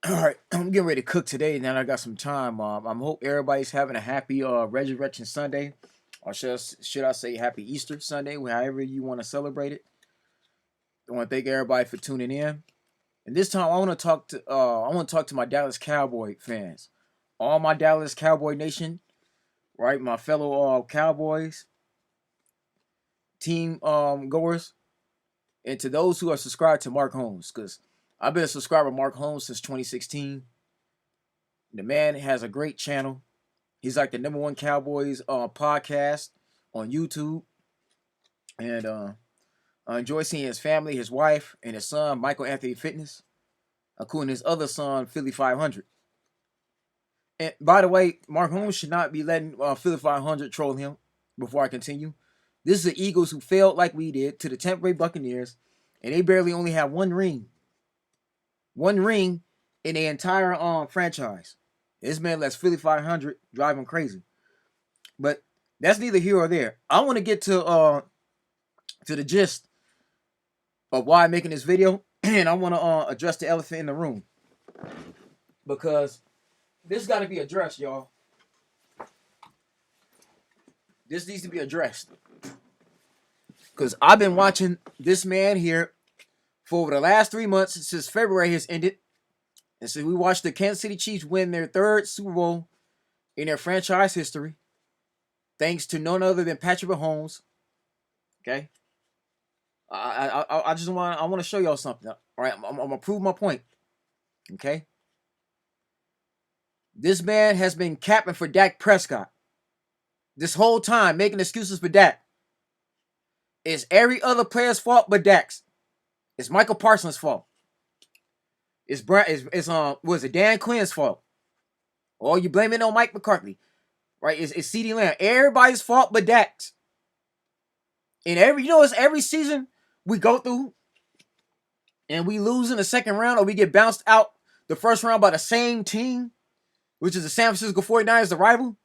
All right, I'm getting ready to cook today. Now that I got some time. I hope everybody's having a happy Resurrection Sunday, or should I say Happy Easter Sunday, however you want to celebrate it. I want to thank everybody for tuning in. And this time, I want to talk to my Dallas Cowboy fans, all my Dallas Cowboy Nation, right? My fellow Cowboys team goers, and to those who are subscribed to Mark Holmes, because I've been a subscriber to Mark Holmes since 2016. The man has a great channel. He's like the number one Cowboys podcast on YouTube, and I enjoy seeing his family, his wife, and his son, Michael Anthony Fitness, including his other son, Philly 500. And by the way, Mark Holmes should not be letting Philly 500 troll him. Before I continue, this is the Eagles who failed like we did to the Tampa Bay Buccaneers, and they barely only have one ring in the entire franchise. This man lets Philly 500 drive him crazy. But that's neither here or there. I want to get to the gist of why I'm making this video, and I want to address the elephant in the room, because this got to be addressed, y'all. This needs to be addressed, because I've been watching this man here for over the last 3 months since February has ended, and so we watched the Kansas City Chiefs win their third Super Bowl in their franchise history, thanks to none other than Patrick Mahomes. Okay, I just want to show y'all something. All right, I'm gonna prove my point. Okay, this man has been capping for Dak Prescott this whole time, making excuses for Dak. It's every other player's fault but Dak's. It's Michael Parsons' fault. It's Dan Quinn's fault. Or you blame it on Mike McCarthy, right? It's CeeDee Lamb. Everybody's fault but Dak's. And it's every season we go through and we lose in the second round, or we get bounced out the first round by the same team, which is the San Francisco 49ers, the rival.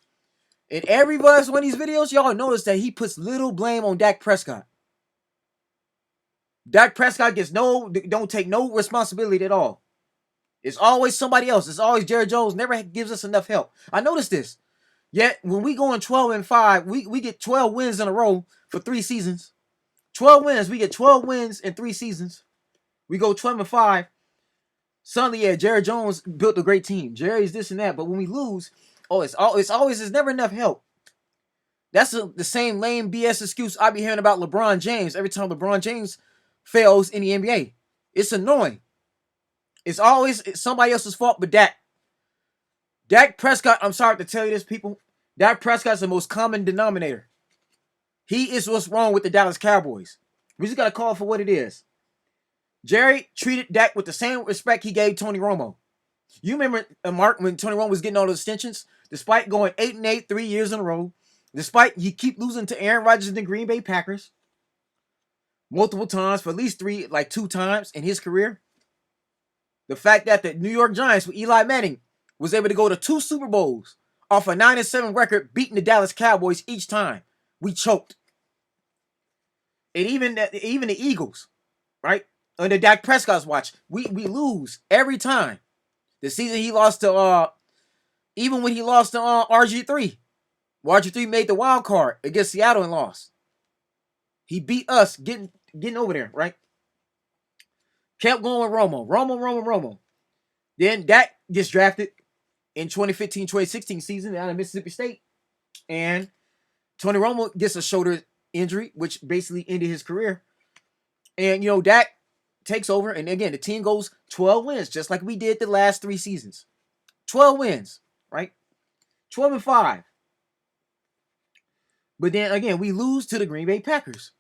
And every one of these videos, y'all notice that he puts little blame on Dak Prescott. Dak Prescott don't take no responsibility at all. It's always somebody else. It's always Jerry Jones. Never gives us enough help. I noticed this. Yet when we go in 12-5, we get 12 wins in a row for 3 seasons. 12 wins. We get 12 wins in 3 seasons. We go 12-5. Suddenly, yeah, Jerry Jones built a great team. Jerry's this and that. But when we lose, there's never enough help. That's the same lame BS excuse I be hearing about LeBron James every time LeBron James fails in the NBA. It's annoying. It's always somebody else's fault but Dak. Dak Prescott, I'm sorry to tell you this, people. Dak Prescott's the most common denominator. He is what's wrong with the Dallas Cowboys. We just got to call it for what it is. Jerry treated Dak with the same respect he gave Tony Romo. You remember, Mark, when Tony Romo was getting all those extensions? Despite going 8-8 3 years in a row, despite he keep losing to Aaron Rodgers and the Green Bay Packers multiple times, for at least 2 times in his career. The fact that the New York Giants with Eli Manning was able to go to 2 Super Bowls off a 9-7 record, beating the Dallas Cowboys each time. We choked. And even the Eagles, right? Under Dak Prescott's watch, we lose every time. The season he lost to, even when he lost to RG3, RG3 made the wild card against Seattle and lost. He beat us getting over there, right? Kept going with Romo. Then Dak gets drafted in 2015-2016 season out of Mississippi State. And Tony Romo gets a shoulder injury, which basically ended his career. And, Dak takes over. And again, the team goes 12 wins, just like we did the last 3 seasons. 12 wins, right? 12-5. But then, again, we lose to the Green Bay Packers.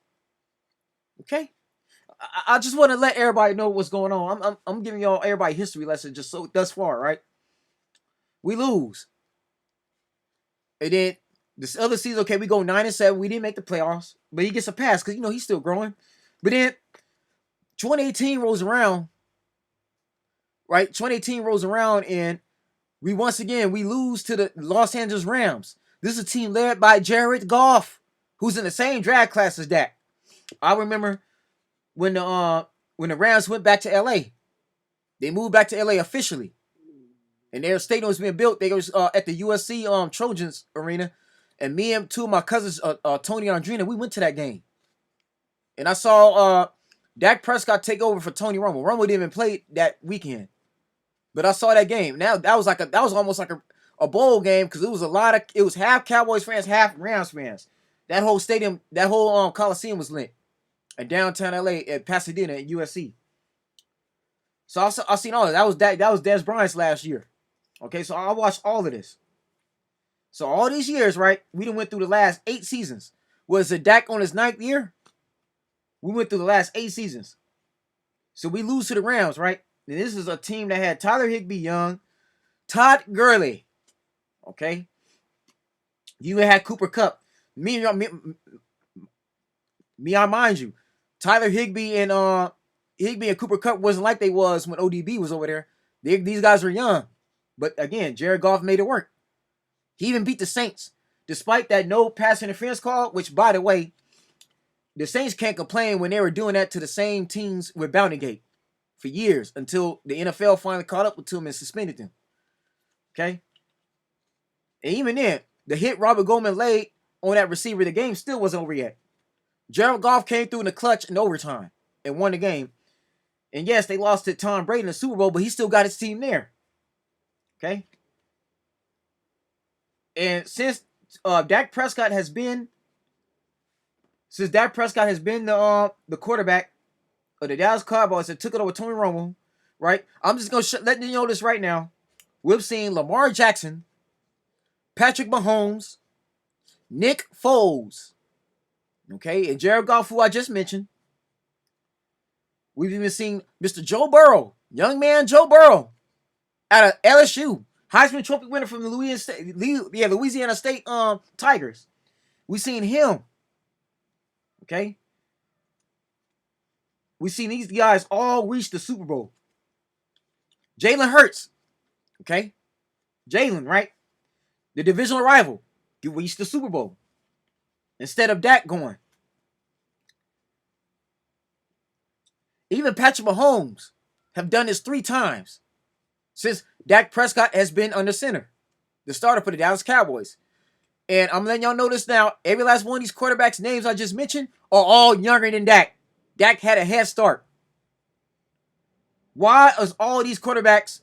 Okay? I just want to let everybody know what's going on. I'm giving y'all everybody history lesson just so thus far, right? We lose. And then this other season, okay, we go 9-7. We didn't make the playoffs, but he gets a pass because he's still growing. But then 2018 rolls around, right? 2018 rolls around, and we lose to the Los Angeles Rams. This is a team led by Jared Goff, who's in the same draft class as Dak. I remember when the Rams went back to LA. They moved back to LA officially. And their stadium was being built. They was at the USC Trojans arena, and me and two of my cousins, Tony and Andrina, we went to that game. And I saw Dak Prescott take over for Tony Romo. Romo didn't even play that weekend, but I saw that game. Now that was almost like a bowl game because it was half Cowboys fans, half Rams fans. That whole stadium, that whole Coliseum was lit in downtown LA at Pasadena at USC. So I seen all of that. That was Des Bryant's last year. Okay, so I watched all of this. So all these years, right? We done went through the last 8 seasons. Was it Dak on his 9th year? We went through the last 8 seasons. So we lose to the Rams, right? And this is a team that had Tyler Higbee young, Todd Gurley. Okay. You had Cooper Kupp. Me, I mind you, Tyler Higbee and Cooper Kupp wasn't like they was when ODB was over there. These guys were young. But again, Jared Goff made it work. He even beat the Saints. Despite that no pass interference call, which, by the way, the Saints can't complain when they were doing that to the same teams with Bountygate for years until the NFL finally caught up with them and suspended them. Okay? And even then, the hit Robert Goldman laid on that receiver, the game still wasn't over yet. Jared Goff came through in the clutch in overtime and won the game. And yes, they lost to Tom Brady in the Super Bowl, but he still got his team there. Okay? And since Dak Prescott has been the quarterback of the Dallas Cowboys that took it over Tony Romo, right? I'm just going to let you know this right now. We've seen Lamar Jackson, Patrick Mahomes, Nick Foles, okay, and Jared Goff, who I just mentioned. We've even seen Mr. Joe Burrow, young man Joe Burrow, out of LSU, Heisman Trophy winner from the Louisiana State Tigers. We've seen him, okay? We've seen these guys all reach the Super Bowl. Jalen Hurts, okay? Jalen, right? The divisional rival, you reached the Super Bowl instead of Dak going. Even Patrick Mahomes have done this 3 times since Dak Prescott has been under center, the starter for the Dallas Cowboys. And I'm letting y'all know this now. Every last one of these quarterbacks' names I just mentioned are all younger than Dak. Dak had a head start. Why is all these quarterbacks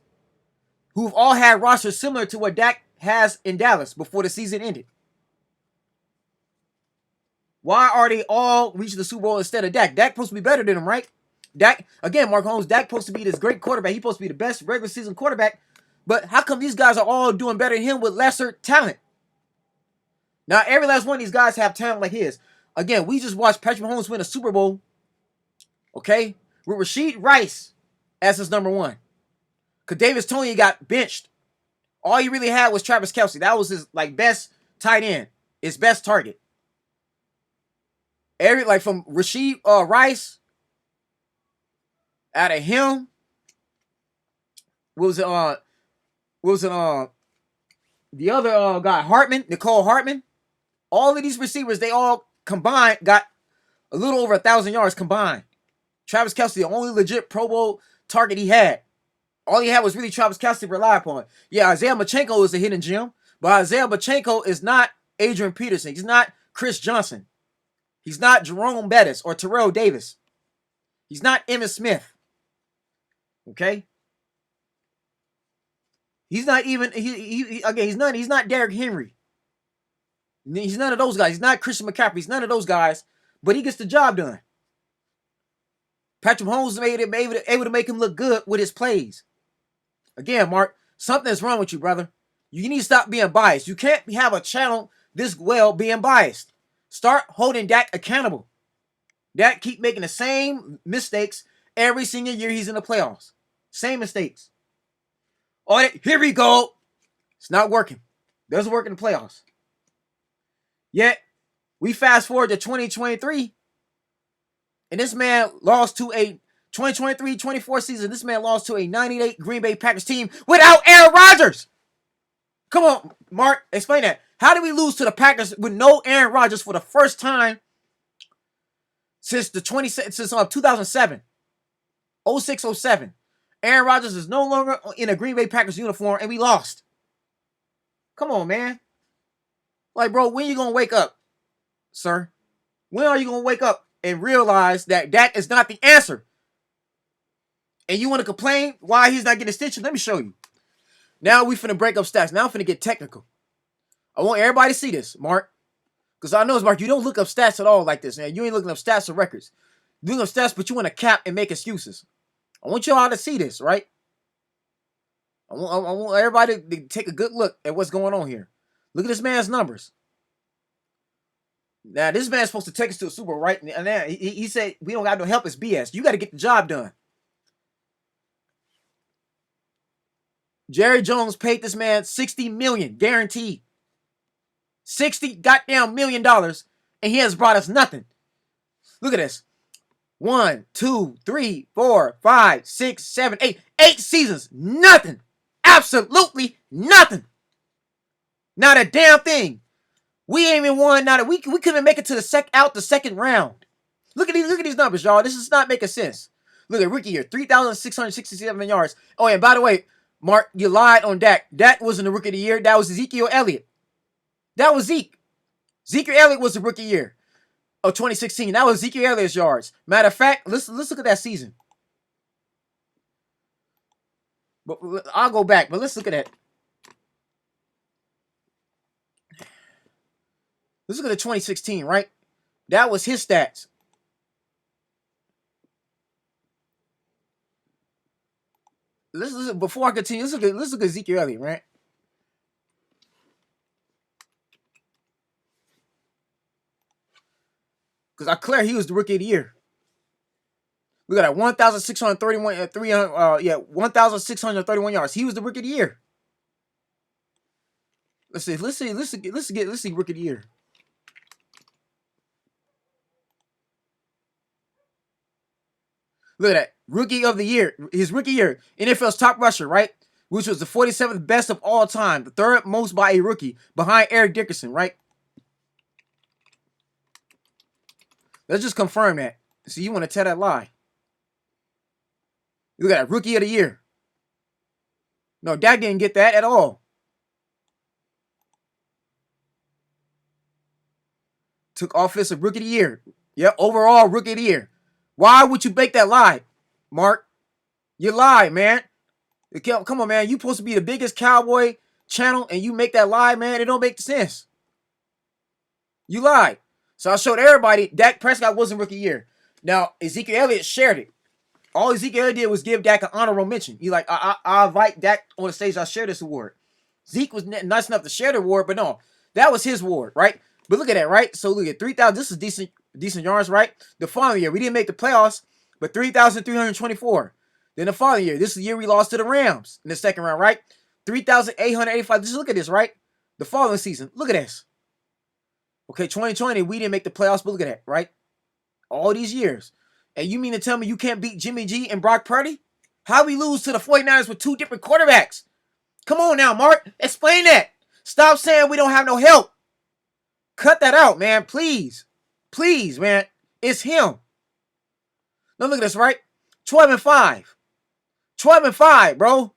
who've all had rosters similar to what Dak has in Dallas before the season ended? Why are they all reaching the Super Bowl instead of Dak? Dak supposed to be better than him, right? Dak, again, Mark Holmes, Dak supposed to be this great quarterback. He's supposed to be the best regular season quarterback. But how come these guys are all doing better than him with lesser talent? Now, every last one of these guys have talent like his. Again, we just watched Patrick Mahomes win a Super Bowl, okay, with Rashid Rice as his number 1. Kadarius Toney got benched. All he really had was Travis Kelce. That was his best tight end, his best target. From Rashid Rice, out of him, the other guy, Hartman, Nicole Hartman. All of these receivers, they all combined got a little over 1,000 yards combined. Travis Kelce, the only legit Pro Bowl target he had. All he had was really Travis Kelce to rely upon. Yeah, Isaiah Manchenko is a hidden gem, but Isaiah Manchenko is not Adrian Peterson. He's not Chris Johnson. He's not Jerome Bettis or Terrell Davis. He's not Emmitt Smith. Okay? He's not even he's not Derrick Henry. He's none of those guys. He's not Christian McCaffrey. He's none of those guys, but he gets the job done. Patrick Mahomes able to make him look good with his plays. Again, Mark, something's wrong with you, brother. You need to stop being biased. You can't have a channel this well being biased. Start holding Dak accountable. Dak keep making the same mistakes every single year he's in the playoffs. Same mistakes. Here we go. It's not working. Doesn't work in the playoffs. Yet, we fast forward to 2023, and this man lost to a 2023-24 season. This man lost to a 98 Green Bay Packers team without Aaron Rodgers. Come on, Mark, explain that. How did we lose to the Packers with no Aaron Rodgers for the first time since 2007, 06-07? Aaron Rodgers is no longer in a Green Bay Packers uniform, and we lost. Come on, man. Like, bro, when you gonna wake up, sir? When are you gonna wake up and realize that Dak is not the answer? And you want to complain why he's not getting stitches? Let me show you. Now we finna break up stats. Now I'm finna get technical. I want everybody to see this, Mark. Because I know, Mark, you don't look up stats at all like this, man. You ain't looking up stats or records. You look up stats, but you want to cap and make excuses. I want y'all to see this, right? I want everybody to take a good look at what's going on here. Look at this man's numbers. Now, this man's supposed to take us to a Super Bowl, right? And now he said, we don't got no help. It's BS. You got to get the job done. Jerry Jones paid this man $60 million, guaranteed. $60 goddamn million, and he has brought us nothing. Look at this. 1, 2, 3, 4, 5, 6, 7, 8. 8 seasons. Nothing. Absolutely nothing. Not a damn thing. We ain't even won. We couldn't make it to the second round. Look at these numbers, y'all. This is not making sense. Look at rookie year, 3,667 yards. Oh, and by the way, Mark, you lied on Dak. Dak wasn't the rookie of the year. That was Ezekiel Elliott. That was Zeke. Ezekiel Elliott was the rookie year of 2016. That was Ezekiel Elliott's yards. Matter of fact, let's look at that season. But I'll go back, but let's look at that. Let's look at the 2016, right? That was his stats. Before I continue, let's look at Ezekiel Elliott, right? Because I declare he was the rookie of the year. Look at that, 1,631 yards. He was the rookie of the year. Let's see rookie of the year. Look at that, rookie of the year. His rookie year, NFL's top rusher, right? Which was the 47th best of all time, the third most by a rookie, behind Eric Dickerson, right? Let's just confirm that. See, you want to tell that lie. Look at that, rookie of the year. No, Dak didn't get that at all. Took offensive rookie of the year. Yep, overall rookie of the year. Why would you make that lie, Mark? You lied, man. Come on, man. You supposed to be the biggest Cowboy channel, and you make that lie, man. It don't make sense. You lied. So I showed everybody Dak Prescott wasn't rookie year. Now, Ezekiel Elliott shared it. All Ezekiel Elliott did was give Dak an honorable mention. He like, I invite Dak on the stage. I share this award. Zeke was nice enough to share the award, but no, that was his award, right? But look at that, right? So look at 3,000. This is decent yards, right? The following year, we didn't make the playoffs, but 3,324. Then the following year, this is the year we lost to the Rams in the second round, right? 3,885. Just look at this, right? The following season, look at this. Okay, 2020, we didn't make the playoffs, but look at that, right? All these years. And you mean to tell me you can't beat Jimmy G and Brock Purdy? How we lose to the 49ers with two different quarterbacks? Come on now, Mark. Explain that. Stop saying we don't have no help. Cut that out, man. Please. Please, man. It's him. Now look at this, right? 12-5. 12-5, bro.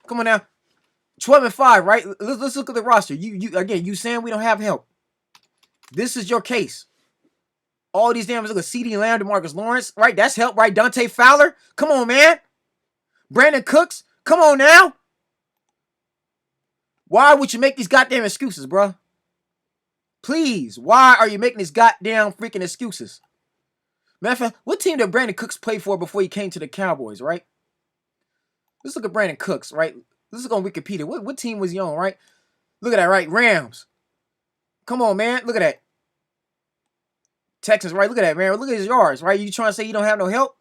Come on now. 12-5, right? Let's look at the roster. You saying we don't have help. This is your case. All these damn, look at CeeDee Lamb, DeMarcus Lawrence, right? That's help, right? Dante Fowler. Come on, man. Brandon Cooks. Come on now. Why would you make these goddamn excuses, bro? Please. Why are you making these goddamn freaking excuses? Matter of fact, what team did Brandon Cooks play for before he came to the Cowboys, right? Let's look at Brandon Cooks, right? Let's look on Wikipedia. What team was he on, right? Look at that, right? Rams. Come on, man. Look at that. Texans, right? Look at that, man. Look at his yards, right? You trying to say you don't have no help?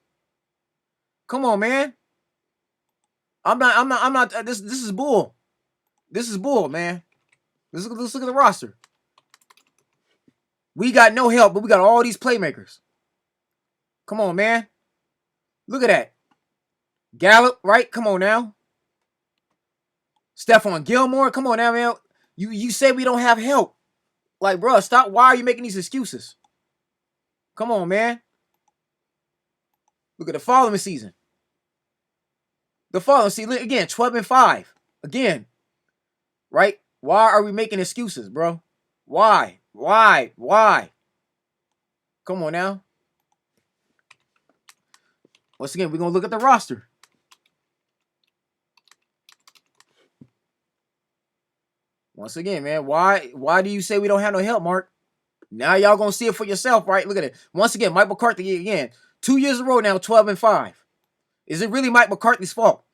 Come on, man. I'm not. This is bull. This is bull, man. Let's look at the roster. We got no help, but we got all these playmakers. Come on, man. Look at that. Gallup, right? Come on now. Stephon Gilmore, come on now, man. You say we don't have help. Like, bro, stop. Why are you making these excuses? Come on, man. Look at the following season. The following, see, look, again, 12-5. Again, right? Why are we making excuses, bro? Why? Why? Come on now. Once again, we're going to look at the roster. Once again, man, why do you say we don't have no help, Mark? Now y'all going to see it for yourself, right? Look at it. Once again, Mike McCarthy again. 2 years in a row now, 12-5. Is it really Mike McCarthy's fault?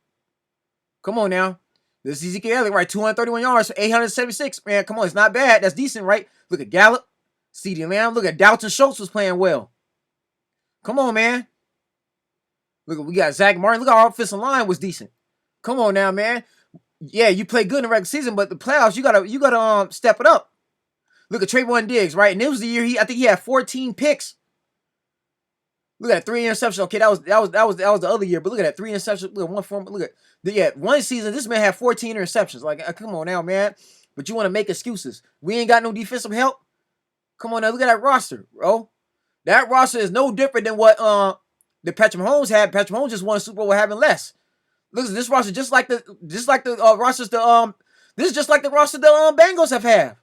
Come on now. This is Ezekiel Elliott, right? 231 yards for 876. Man, come on. It's not bad. That's decent, right? Look at Gallup, CeeDee Lamb. Look at Dalton Schultz was playing well. Come on, man. Look, we got Zach Martin. Look, our offensive line was decent. Come on now, man. Yeah, you play good in the regular season, but the playoffs, you gotta step it up. Look at Trayvon Diggs, right? And it was the year I think he had 14 picks. Look at that, 3 interceptions. Okay, that was the other year, but look at that, 3 interceptions. Look at one form. Look at one season. This man had 14 interceptions. Like, come on now, man. But you want to make excuses? We ain't got no defensive help. Come on now, look at that roster, bro. That roster is no different than what the Patrick Mahomes had. Patrick Mahomes just won a Super Bowl having less. Look, this roster just like the rosters this is just like the roster the Bengals have had.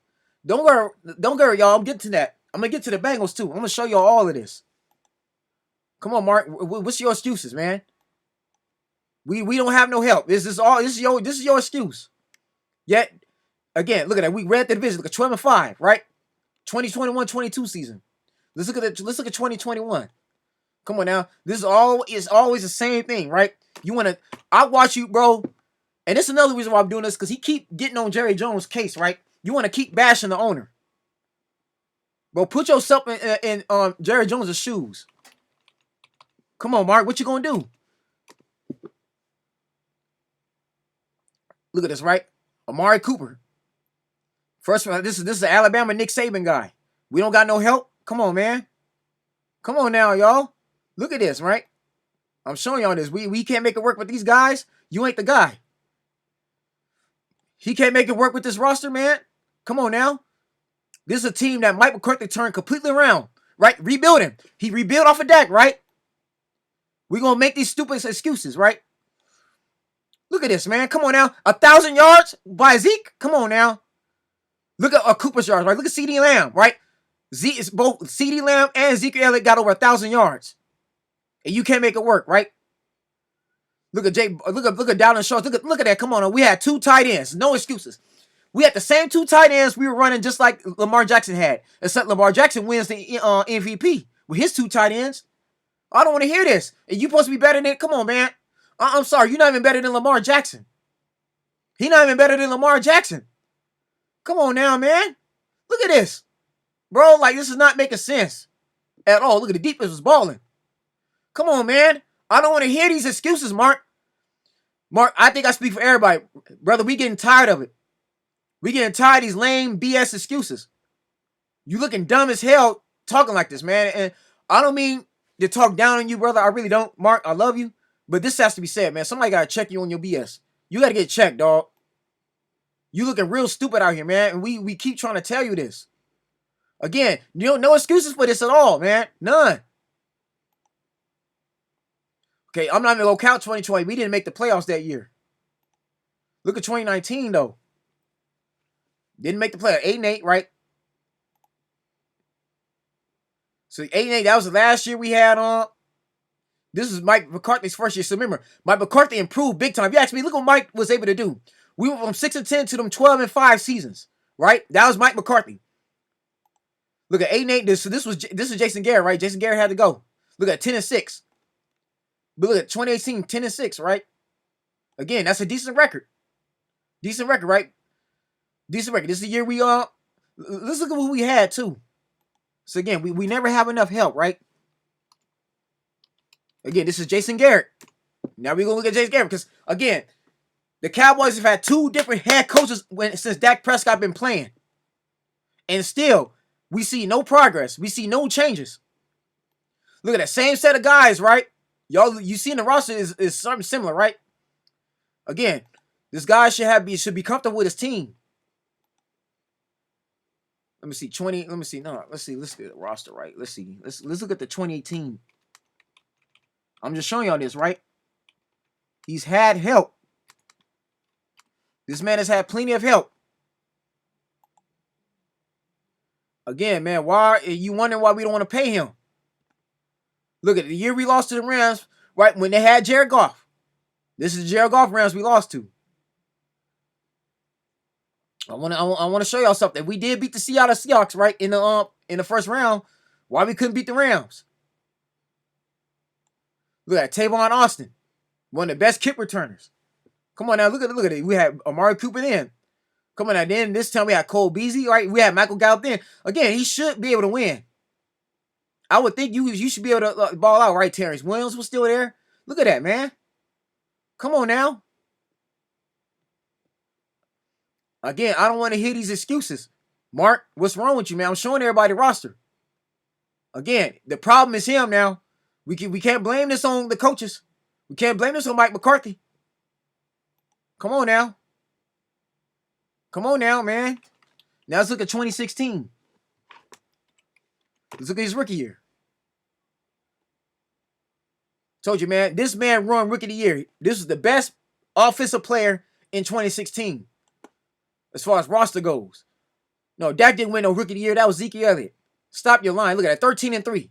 Don't worry, y'all. I'm getting to that. I'm gonna get to the Bengals too. I'm gonna show y'all all of this. Come on, Mark. What's your excuses, man? We don't have no help. This is your excuse. Yet again, look at that. We read the division. Look at 12-5, right? 2021-22 season. Let's look at 2021. Come on now. This is always the same thing, right? I watch you, bro. And this is another reason why I'm doing this, because he keep getting on Jerry Jones' case, right? You want to keep bashing the owner. Bro, put yourself in Jerry Jones' shoes. Come on, Mark. What you gonna do? Look at this, right? Amari Cooper. First one, this is the Alabama Nick Saban guy. We don't got no help. Come on, man. Come on now, y'all. Look at this, right? I'm showing y'all this. We can't make it work with these guys. You ain't the guy. He can't make it work with this roster, man. Come on now. This is a team that Mike McCarthy turned completely around, right? Rebuilding. He rebuilt off of Dak, right? We're going to make these stupid excuses, right? Look at this, man. Come on now. 1,000 yards by Zeke. Come on now. Look at Cooper's yards, right? Look at CeeDee Lamb, right? Both CeeDee Lamb and Ezekiel Elliott got over 1,000 yards. And you can't make it work, right? Look at Dalton Schultz. Look at that. Come on. We had 2 tight ends. No excuses. We had the same 2 tight ends we were running just like Lamar Jackson had. Except Lamar Jackson wins the MVP with his 2 tight ends. I don't want to hear this. And you supposed to be better than... Come on, man. I'm sorry. You're not even better than Lamar Jackson. He's not even better than Lamar Jackson. Come on now, man. Look at this. Bro, like, this is not making sense at all. Look at the defense was balling. Come on, man. I don't want to hear these excuses, Mark. Mark, I think I speak for everybody. Brother, we getting tired of it. We getting tired of these lame BS excuses. You looking dumb as hell talking like this, man. And I don't mean to talk down on you, brother. I really don't. Mark, I love you. But this has to be said, man. Somebody got to check you on your BS. You got to get checked, dog. You looking real stupid out here, man. And we keep trying to tell you this. Again, no excuses for this at all, man. None. Okay, I'm not even going to count 2020. We didn't make the playoffs that year. Look at 2019, though. Didn't make the playoffs. 8-8, right? So 8-8, that was the last year we had on. This is Mike McCarthy's first year. So remember, Mike McCarthy improved big time. If you ask me, look what Mike was able to do. We went from 6-10 to them 12-5 seasons, right? That was Mike McCarthy. Look at 8-8. So this is Jason Garrett, right? Jason Garrett had to go. Look at 10-6. But look at 2018, 10-6, right? Again, that's a decent record. Decent record, right? Decent record. This is the year let's look at what we had too. So again, we never have enough help, right? Again, this is Jason Garrett. Now we're gonna look at Jason Garrett because again, the Cowboys have had 2 different head coaches since Dak Prescott been playing. And still, we see no progress. We see no changes. Look at that same set of guys, right? Y'all, you see in the roster is something similar, right? Again, this guy should be comfortable with his team. Let me see, 20. Let me see. No, let's see. Let's get the roster right. Let's see. Let's look at the 2018. I'm just showing y'all this, right? He's had help. This man has had plenty of help. Again, man, why are you wondering why we don't want to pay him? Look at the year we lost to the Rams, right when they had Jared Goff. This is the Jared Goff Rams we lost to. I want to show y'all something. We did beat the Seattle Seahawks, right, in the first round. Why we couldn't beat the Rams? Look at Tavon Austin, one of the best kick returners. Come on now, look at it. We had Amari Cooper then. Come on now, then this time we had Cole Beasley, right? We had Michael Gallup then. Again, he should be able to win. I would think you should be able to ball out, right? Terrence Williams was still there. Look at that, man. Come on now. Again, I don't want to hear these excuses. Mark, what's wrong with you, man? I'm showing everybody the roster. Again, the problem is him now. We can't blame this on the coaches. We can't blame this on Mike McCarthy. Come on now. Come on now, man. Now let's look at 2016. Let's look at his rookie year. Told you, man. This man won rookie of the year. This is the best offensive player in 2016. As far as roster goes. No, Dak didn't win no rookie of the year. That was Zeke Elliott. Stop your line. Look at that. 13-3.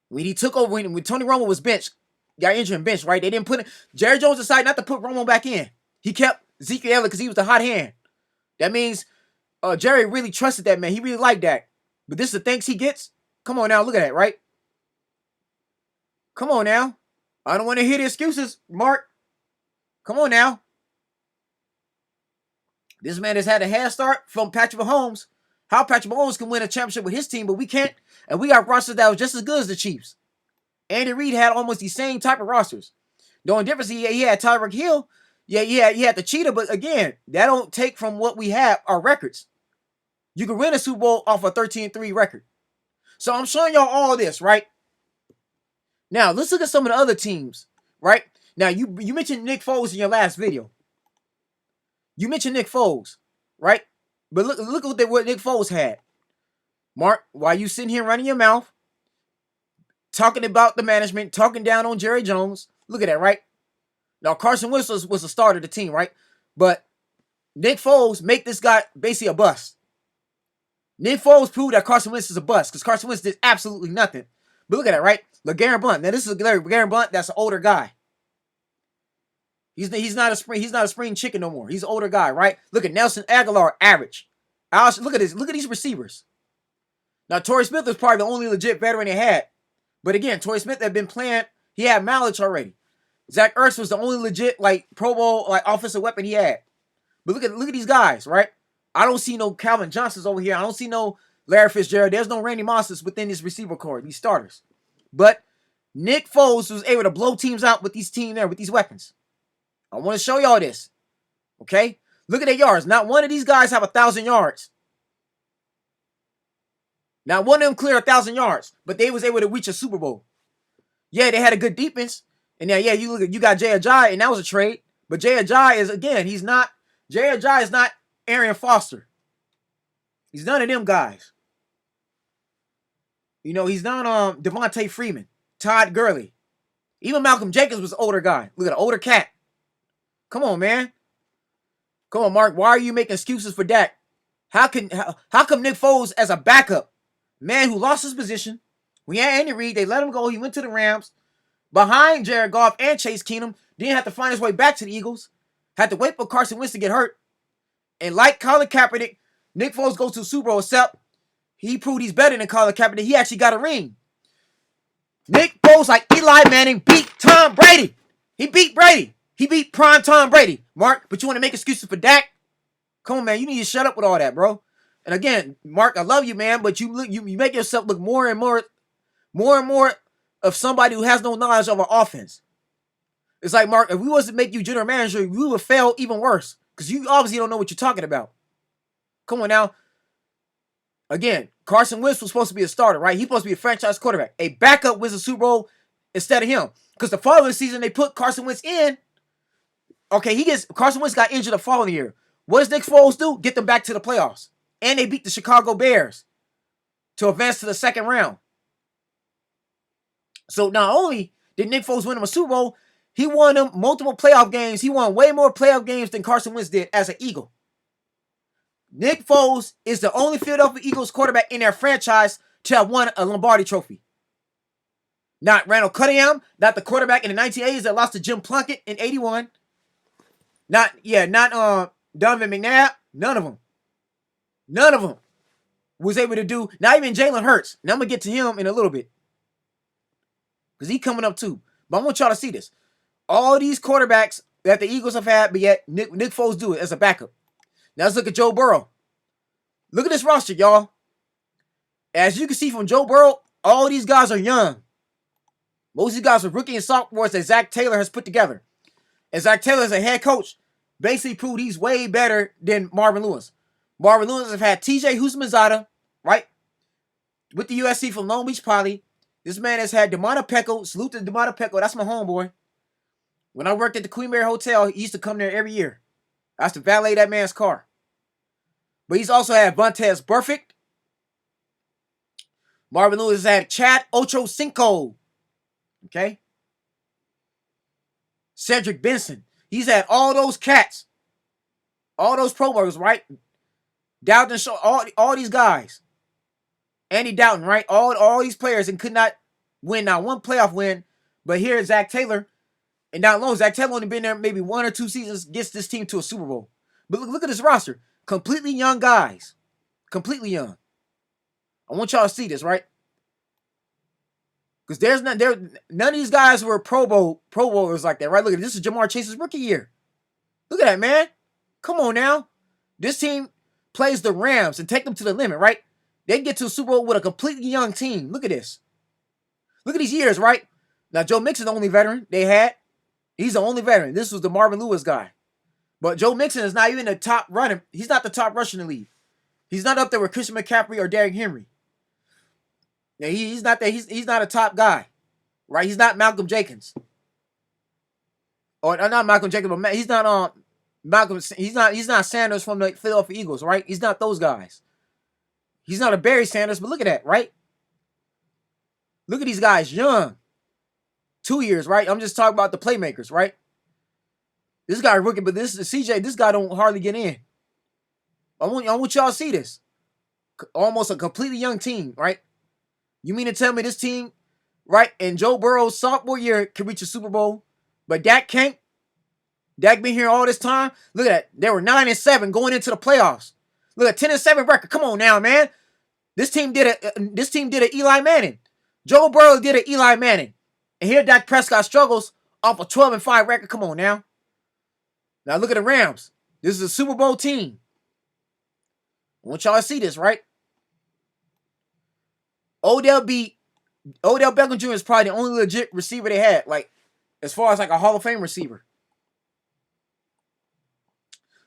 When he took over, when Tony Romo was benched, got injured and benched, right? They didn't put it. Jerry Jones decided not to put Romo back in. He kept Zeke Elliott because he was the hot hand. That means Jerry really trusted that man. He really liked that. But this is the thanks he gets. Come on now. Look at that, right? Come on now. I don't want to hear the excuses, Mark. Come on now. This man has had a head start from Patrick Mahomes. How Patrick Mahomes can win a championship with his team, but we can't. And we got rosters that was just as good as the Chiefs. Andy Reid had almost the same type of rosters. The only difference, he had Tyreek Hill. Yeah, he had the cheetah, but again, that don't take from what we have, our records. You can win a Super Bowl off a 13-3 record. So I'm showing y'all all this, right? Now, let's look at some of the other teams, right? Now, you mentioned Nick Foles in your last video. You mentioned Nick Foles, right? But look what Nick Foles had. Mark, why you sitting here running your mouth, talking about the management, talking down on Jerry Jones? Look at that, right? Now, Carson Wentz was the starter of the team, right? But Nick Foles make this guy basically a bust. Nick Foles proved that Carson Wentz is a bust because Carson Wentz did absolutely nothing. But look at that, right? LeGarrette Blount. Now, this is LeGarrette Blount. That's an older guy. He's not a spring chicken no more. He's an older guy, right? Look at Nelson Aguilar, average. Look at this. Look at these receivers. Now, Torrey Smith was probably the only legit veteran they had. But again, Torrey Smith had been playing. He had mileage already. Zach Ertz was the only legit Pro Bowl offensive weapon he had. But look at these guys, right? I don't see no Calvin Johnsons over here. I don't see no Larry Fitzgerald. There's no Randy Mosses within this receiver core, these starters. But Nick Foles was able to blow teams out with these teams there, with these weapons. I want to show y'all this. Okay? Look at their yards. Not one of these guys have 1,000 yards. Not one of them clear 1,000 yards. But they was able to reach a Super Bowl. Yeah, they had a good defense. And now, yeah, you got Jay Ajayi, and that was a trade. But Jay Ajayi is, again, Jay Ajayi is not Arian Foster. He's none of them guys. You know, he's not Devontae Freeman, Todd Gurley. Even Malcolm Jenkins was an older guy. Look at an older cat. Come on, man. Come on, Mark. Why are you making excuses for Dak? How come Nick Foles as a backup, man who lost his position? We had Andy Reid. They let him go. He went to the Rams. Behind Jared Goff and Chase Keenum. Didn't have to find his way back to the Eagles. Had to wait for Carson Wentz to get hurt. And like Colin Kaepernick, Nick Foles goes to the Super Bowl, except he proved he's better than Colin Kaepernick. He actually got a ring. Nick Foles, like Eli Manning, beat Tom Brady. He beat Brady. He beat prime Tom Brady. Mark, but you want to make excuses for Dak? Come on, man. You need to shut up with all that, bro. And again, Mark, I love you, man, but you make yourself look more and more of somebody who has no knowledge of our offense. It's like, Mark, if we was to make you general manager, we would fail even worse. Because you obviously don't know what you're talking about. Come on now. Again, Carson Wentz was supposed to be a starter, right? He's supposed to be a franchise quarterback. A backup wins a Super Bowl instead of him. Because the following season, they put Carson Wentz in. Okay, Carson Wentz got injured the following year. What does Nick Foles do? Get them back to the playoffs. And they beat the Chicago Bears to advance to the second round. So not only did Nick Foles win him a Super Bowl, He won them multiple playoff games. He won way more playoff games than Carson Wentz did as an Eagle. Nick Foles is the only Philadelphia Eagles quarterback in their franchise to have won a Lombardi trophy. Not Randall Cunningham, not the quarterback in the 1980s that lost to Jim Plunkett in 81. Not Donovan McNabb. None of them. None of them was able to do, not even Jalen Hurts. Now I'm going to get to him in a little bit. Because he's coming up too. But I want y'all to see this. All these quarterbacks that the Eagles have had, but yet Nick Foles do it as a backup. Now let's look at Joe Burrow. Look at this roster, y'all. As you can see from Joe Burrow, all these guys are young. Most of these guys are rookie and sophomores that Zach Taylor has put together. And Zach Taylor, as a head coach, basically proved he's way better than Marvin Lewis. Marvin Lewis has had TJ Houshmandzadeh, right? With the USC from Long Beach Poly. This man has had Demonte Pecco. Salute to Demonte Pecco. That's my homeboy. When I worked at the Queen Mary Hotel, he used to come there every year. I used to valet that man's car. But he's also had Vontaze Burfict. Marvin Lewis has had Chad Ochocinco. Okay? Cedric Benson. He's had all those cats. All those Pro Bowlers, right? Dalton Shaw, all these guys. Andy Dalton, right? All these players and could not win not one playoff win. But here's Zach Taylor. And not long, Zach Taylor only been there maybe 1 or 2 seasons, gets this team to a Super Bowl. But look at this roster. Completely young guys. Completely young. I want y'all to see this, right? Because none of these guys were Pro Bowlers like that, right? Look at this. This is Jamar Chase's rookie year. Look at that, man. Come on now. This team plays the Rams and take them to the limit, right? They get to a Super Bowl with a completely young team. Look at this. Look at these years, right? Now, Joe Mixon's the only veteran they had. He's the only veteran. This was the Marvin Lewis guy. But Joe Mixon is not even the top runner. He's not the top rusher in the league. He's not up there with Christian McCaffrey or Derrick Henry. Now, he's not there. He's not a top guy, right? He's not Malcolm Jenkins. Or not Malcolm Jenkins, but he's not Malcolm. He's not Sanders from the Philadelphia Eagles, right? He's not those guys. He's not a Barry Sanders, but look at that, right? Look at these guys, young. 2 years, right? I'm just talking about the playmakers, right? This guy rookie, but this is CJ. This guy don't hardly get in. I want y'all to see this. Almost a completely young team, right? You mean to tell me this team, right, in Joe Burrow's sophomore year can reach a Super Bowl, but Dak can't? Dak been here all this time. Look at that. They were 9-7 going into the playoffs. Look at 10-7 record. Come on now, man. This team did a Eli Manning. Joe Burrow did an Eli Manning. And here Dak Prescott struggles off a 12-5 record. Come on now. Now look at the Rams. This is a Super Bowl team. I want y'all to see this, right? Odell Beckham Jr. is probably the only legit receiver they had, like, as far as like a Hall of Fame receiver.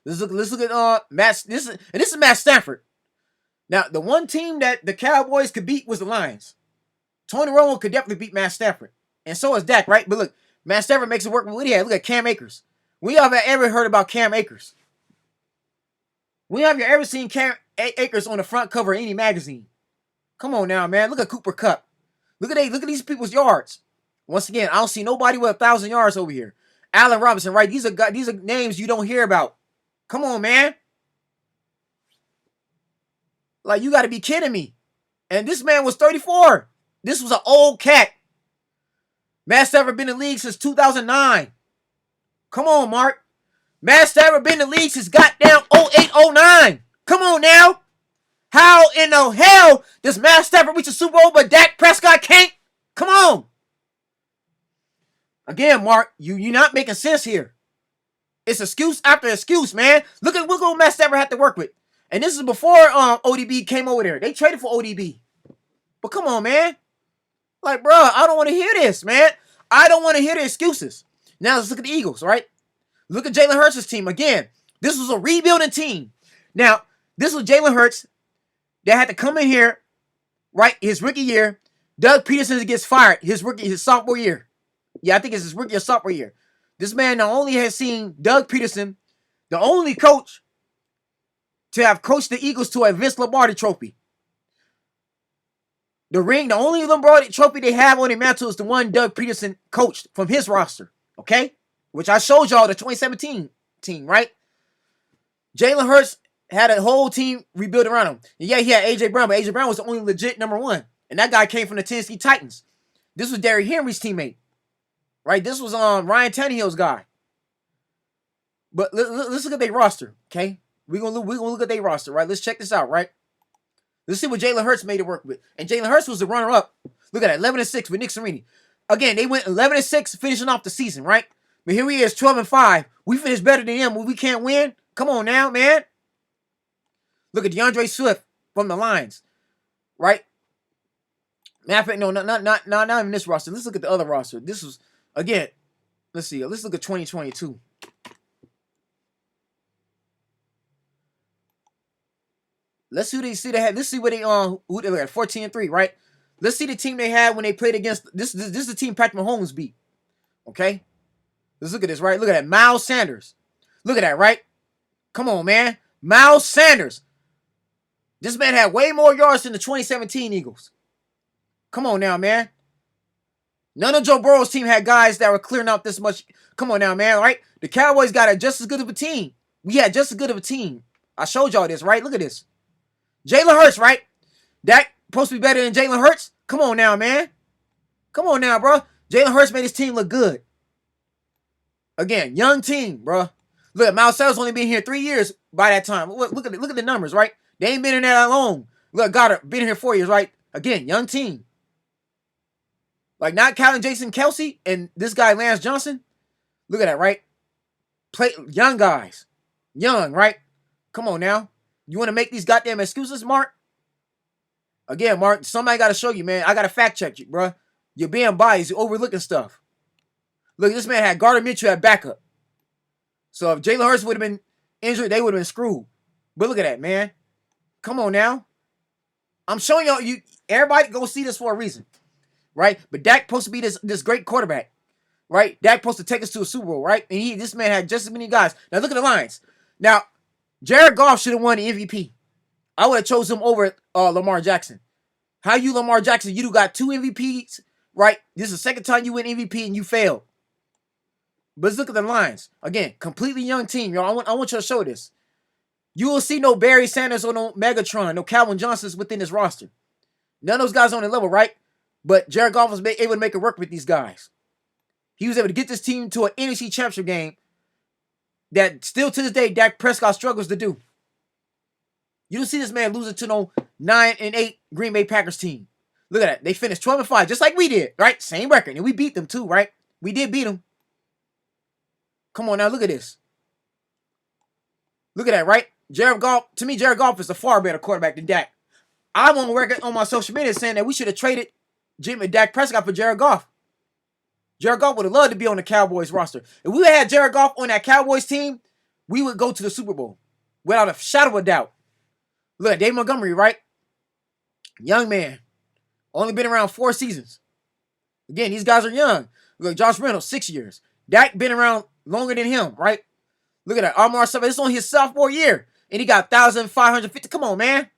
Let's look at Matt. This is Matt Stafford. Now, the one team that the Cowboys could beat was the Lions. Tony Romo could definitely beat Matt Stafford. And so is Dak, right? But look, Matt Stafford makes it work with what he had. Look at Cam Akers. We have ever heard about Cam Akers. We have ever seen Cam Akers on the front cover of any magazine. Come on now, man. Look at Cooper Kupp. Look at these people's yards. Once again, I don't see nobody with 1,000 yards over here. Allen Robinson, right? These are names you don't hear about. Come on, man. Like, you got to be kidding me. And this man was 34. This was an old cat. Matt Stafford been in the league since 2009. Come on, Mark. Matt Stafford been in the league since goddamn 08-09. Come on now. How in the hell does Matt Stafford reach a Super Bowl but Dak Prescott can't? Come on. Again, Mark, you're not making sense here. It's excuse after excuse, man. Look at what Matt Stafford had to work with. And this is before ODB came over there. They traded for ODB. But come on, man. Like, bro, I don't want to hear this, man. I don't want to hear the excuses. Now, let's look at the Eagles, right? Look at Jalen Hurts' team. Again, this was a rebuilding team. Now, this was Jalen Hurts that had to come in here, right, his rookie year. Doug Peterson gets fired his sophomore year. Yeah, I think it's his rookie or sophomore year. This man not only has seen Doug Peterson, the only coach to have coached the Eagles to a Vince Lombardi trophy. The only Lombardi trophy they have on their mantle is the one Doug Peterson coached from his roster. Okay? Which I showed y'all the 2017 team, right? Jalen Hurts had a whole team rebuilt around him. And yeah, he had A.J. Brown, but A.J. Brown was the only legit number one. And that guy came from the Tennessee Titans. This was Derrick Henry's teammate, right? This was Ryan Tannehill's guy. But let's look at their roster, okay? We're gonna look at their roster, right? Let's check this out, right? Let's see what Jalen Hurts made it work with. And Jalen Hurts was the runner-up. Look at that, 11-6 with Nick Sirianni. Again, they went 11-6, finishing off the season, right? But here he is, 12-5. We finished better than him. When we can't win. Come on now, man. Look at DeAndre Swift from the Lions, right? Matter of fact, no, not even this roster. Let's look at the other roster. This was, again, let's see. Let's look at 2022. Let's see who they see they had. Let's see what they who they had 14-3, right? Let's see the team they had when they played against this is the team Patrick Mahomes beat. Okay? Let's look at this, right? Look at that. Miles Sanders. Look at that, right? Come on, man. Miles Sanders. This man had way more yards than the 2017 Eagles. Come on now, man. None of Joe Burrow's team had guys that were clearing out this much. Come on now, man, right? The Cowboys got just as good of a team. We had just as good of a team. I showed y'all this, right? Look at this. Jalen Hurts, right? Dak supposed to be better than Jalen Hurts? Come on now, man. Come on now, bro. Jalen Hurts made his team look good. Again, young team, bro. Look, Miles Sanders only been here 3 years by that time. Look at the numbers, right? They ain't been in there that long. Look, Goddard been here 4 years, right? Again, young team. Like, not counting Jason Kelsey and this guy Lance Johnson. Look at that, right? Play young guys. Young, right? Come on now. You want to make these goddamn excuses, Mark? Again, Mark, somebody got to show you, man. I got to fact check you, bro. You're being biased. You're overlooking stuff. Look, this man had Gardner Minshew at backup. So if Jalen Hurts would have been injured, they would have been screwed. But look at that, man. Come on now. I'm showing y'all. Everybody go see this for a reason, right? But Dak supposed to be this great quarterback, right? Dak supposed to take us to a Super Bowl, right? And this man had just as many guys. Now look at the Lions. Now, Jared Goff should have won the MVP. I would have chose him over Lamar Jackson. How you Lamar Jackson? You got 2 MVPs, right? This is the second time you win MVP and you failed. But let's look at the Lions. Again, completely young team, y'all. I want you to show this. You will see no Barry Sanders or no Megatron, no Calvin Johnsons within this roster. None of those guys on the level, right? But Jared Goff was able to make it work with these guys. He was able to get this team to an NFC Championship game that still to this day Dak Prescott struggles to do. You don't see this man losing to no 9-8 Green Bay Packers team. Look at that. They finished 12-5, just like we did, right? Same record. And we beat them too, right? We did beat them. Come on now, look at this. Look at that, right? Jared Goff, to me, Jared Goff is a far better quarterback than Dak. I'm on record on my social media saying that we should have traded Dak Prescott for Jared Goff. Jared Goff would have loved to be on the Cowboys roster. If we had Jared Goff on that Cowboys team, we would go to the Super Bowl without a shadow of a doubt. Look at Dave Montgomery, right? Young man. Only been around 4 seasons. Again, these guys are young. Look, Josh Reynolds, 6 years. Dak been around longer than him, right? Look at that. Amar Summers, this is on his sophomore year. And he got 1,550. Come on, man.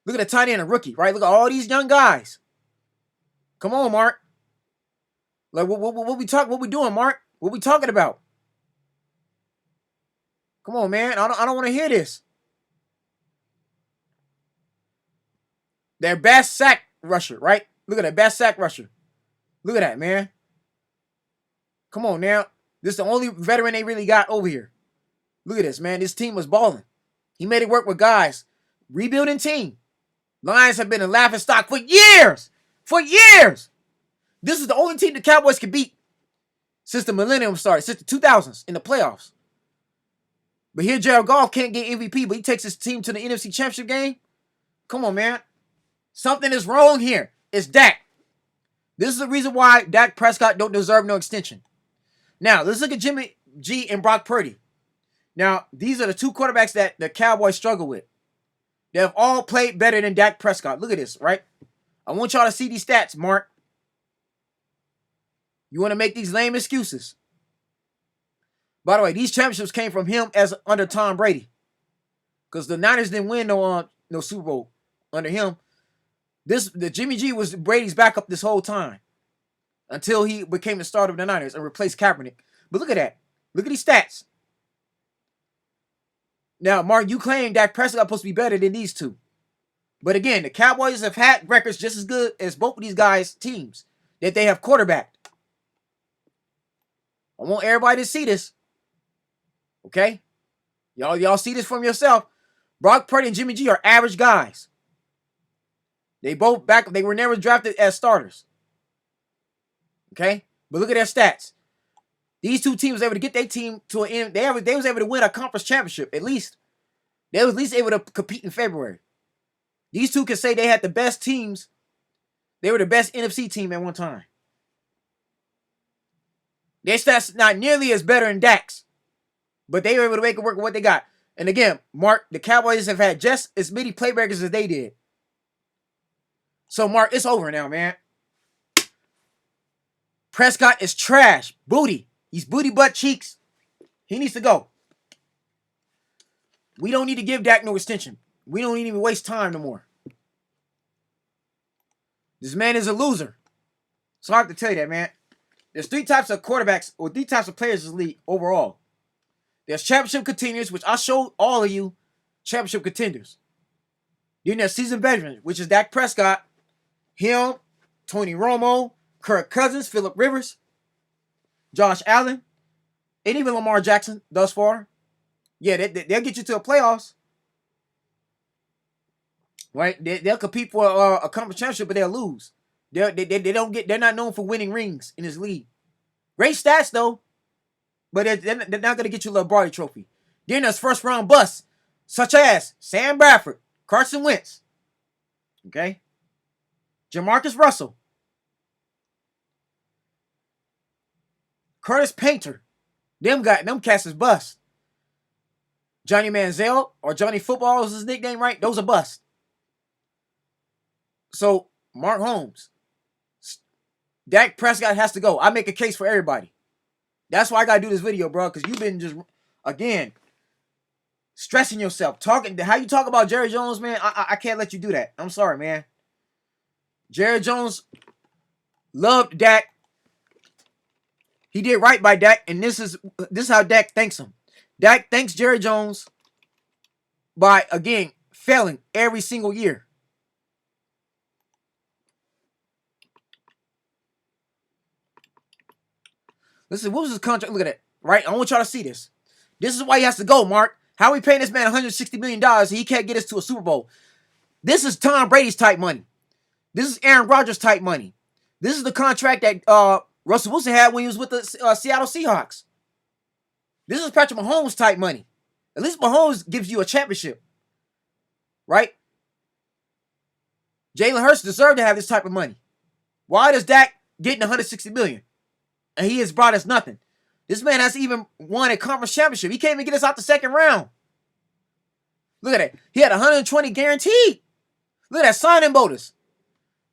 Look at the tight end, a rookie, right? Look at all these young guys. Come on, Mark. Like, what we doing, Mark? What we talking about? Come on, man. I don't want to hear this. Their best sack rusher, right? Look at that best sack rusher. Look at that, man. Come on now. This is the only veteran they really got over here. Look at this, man. This team was balling. He made it work with guys. Rebuilding team. Lions have been a laughing stock for years. For years. This is the only team the Cowboys can beat since the millennium started, since the 2000s in the playoffs. But here Jared Goff can't get MVP, but he takes his team to the NFC Championship game. Come on, man. Something is wrong here. It's Dak. This is the reason why Dak Prescott don't deserve no extension. Now, let's look at Jimmy G and Brock Purdy. Now, these are the 2 quarterbacks that the Cowboys struggle with. They have all played better than Dak Prescott. Look at this, right? I want y'all to see these stats, Mark. You want to make these lame excuses. By the way, these championships came from him as under Tom Brady. Because the Niners didn't win no Super Bowl under him. The Jimmy G was Brady's backup this whole time. until he became the starter of the Niners and replaced Kaepernick. But look at that. Look at these stats. Now, Mark, you claim Dak Prescott supposed to be better than these two. But again, the Cowboys have had records just as good as both of these guys' teams that they have quarterbacked. I want everybody to see this. Okay? Y'all see this from yourself. Brock Purdy and Jimmy G are average guys. They were never drafted as starters. Okay? But look at their stats. These two teams were able to get their team to an end. They was able to win a conference championship, at least. They was at least able to compete in February. These two can say they had the best teams. They were the best NFC team at one time. Their stats not nearly as better than Dak's. But they were able to make it work with what they got. And again, Mark, the Cowboys have had just as many playmakers as they did. So, Mark, it's over now, man. Prescott is trash. Booty. He's booty butt cheeks. He needs to go. We don't need to give Dak no extension. We don't need to even waste time no more. This man is a loser. So I have to tell you that, man. There's three types of quarterbacks or three types of players in this league overall. There's championship contenders, which I showed all of you championship contenders. Then there's seasoned veterans, which is Dak Prescott, him, Tony Romo, Kirk Cousins, Phillip Rivers, Josh Allen, and even Lamar Jackson thus far. Yeah, they'll get you to the playoffs. Right? They'll compete for a conference championship, but they'll lose. They're not known for winning rings in this league. Great stats though, but they're not going to get you a Lombardi trophy. Then there's first round busts, such as Sam Bradford, Carson Wentz, okay, Jamarcus Russell, Curtis Painter. Them cats is bust. Johnny Manziel or Johnny Football is his nickname, right? Those are bust. So Mark Holmes, Dak Prescott has to go. I make a case for everybody. That's why I gotta do this video, bro, because you've been just, again, stressing yourself. How you talk about Jerry Jones, man, I can't let you do that. I'm sorry, man. Jerry Jones loved Dak. He did right by Dak, and this is how Dak thanks him. Dak thanks Jerry Jones by, again, failing every single year. Listen, what was his contract? Look at that, right? I want y'all to see this. This is why he has to go, Mark. How are we paying this man $160 million and he can't get us to a Super Bowl? This is Tom Brady's type money. This is Aaron Rodgers type money. This is the contract that Russell Wilson had when he was with the Seattle Seahawks. This is Patrick Mahomes type money. At least Mahomes gives you a championship, right? Jalen Hurts deserved to have this type of money. Why does Dak get $160 million? And he has brought us nothing. This man hasn't even won a conference championship. He can't even get us out the second round. Look at that. He had 120 guaranteed. Look at that signing bonus.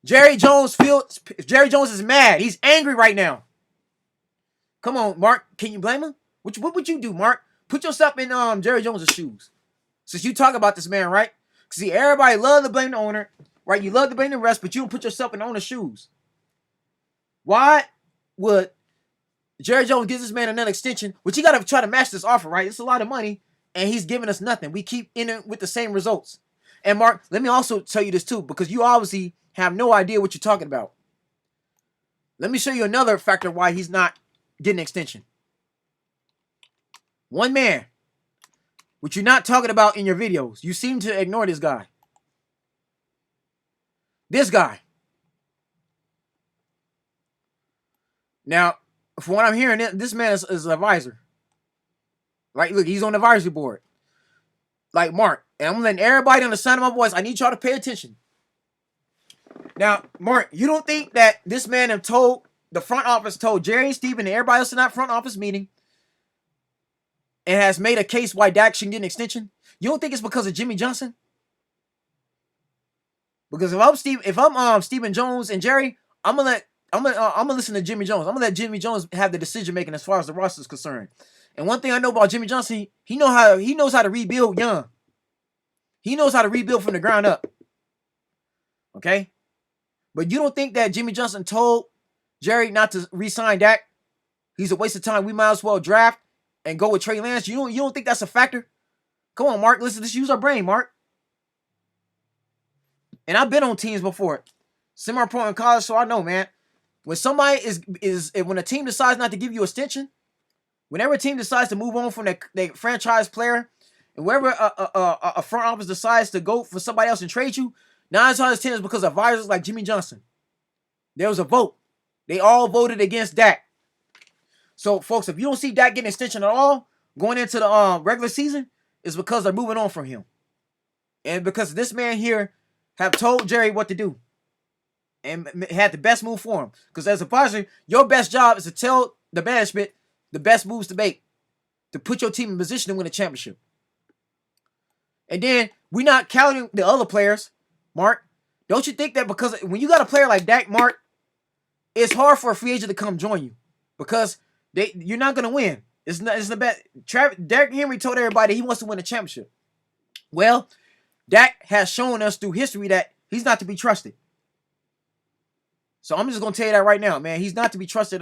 Jerry Jones is mad. He's angry right now. Come on, Mark. Can you blame him? What would you do, Mark? Put yourself in Jerry Jones' shoes. Since you talk about this man, right? See, everybody love to blame the owner, right? You love to blame the rest, but you don't put yourself in the owner's shoes. Why would Jerry Jones give this man another extension, which he got to try to match this offer, right? It's a lot of money, and he's giving us nothing. We keep in it with the same results. And Mark, let me also tell you this too, because you obviously have no idea what you're talking about. Let me show you another factor why he's not getting an extension. One man, which you're not talking about in your videos. You seem to ignore this guy. This guy. Now, from what I'm hearing, this man is an advisor. Right? Look, he's on the advisory board. Like Mark. And I'm letting everybody on the sound of my voice, I need y'all to pay attention. Now, Mark, you don't think that this man the front office told Jerry and Steven and everybody else in that front office meeting and has made a case why Dak shouldn't get an extension? You don't think it's because of Jimmy Johnson? Because if I'm Stephen Jones and Jerry, I'm gonna listen to Jimmy Jones. I'm gonna let Jimmy Jones have the decision making as far as the roster is concerned. And one thing I know about Jimmy Johnson, he knows how to rebuild young. He knows how to rebuild from the ground up. Okay? But you don't think that Jimmy Johnson told Jerry not to re-sign Dak. He's a waste of time. We might as well draft and go with Trey Lance. You don't think that's a factor? Come on, Mark. Let's use our brain, Mark. And I've been on teams before, semi-pro in college, so I know, man. When somebody when a team decides not to give you extension, whenever a team decides to move on from their franchise player, and wherever a front office decides to go for somebody else and trade you, 9 times out of 10 is because of advisors like Jimmy Johnson. There was a vote. They all voted against Dak. So, folks, if you don't see Dak getting an extension at all going into the regular season, it's because they're moving on from him. And because this man here have told Jerry what to do and had the best move for him. Because as a advisor, your best job is to tell the management the best moves to make to put your team in position to win a championship. And then we're not counting the other players, Mark. Don't you think that because when you got a player like Dak, Mark, it's hard for a free agent to come join you because you're not going to win. It's the best. Derrick Henry told everybody he wants to win a championship. Well, Dak has shown us through history that he's not to be trusted. So I'm just going to tell you that right now, man. He's not to be trusted at all.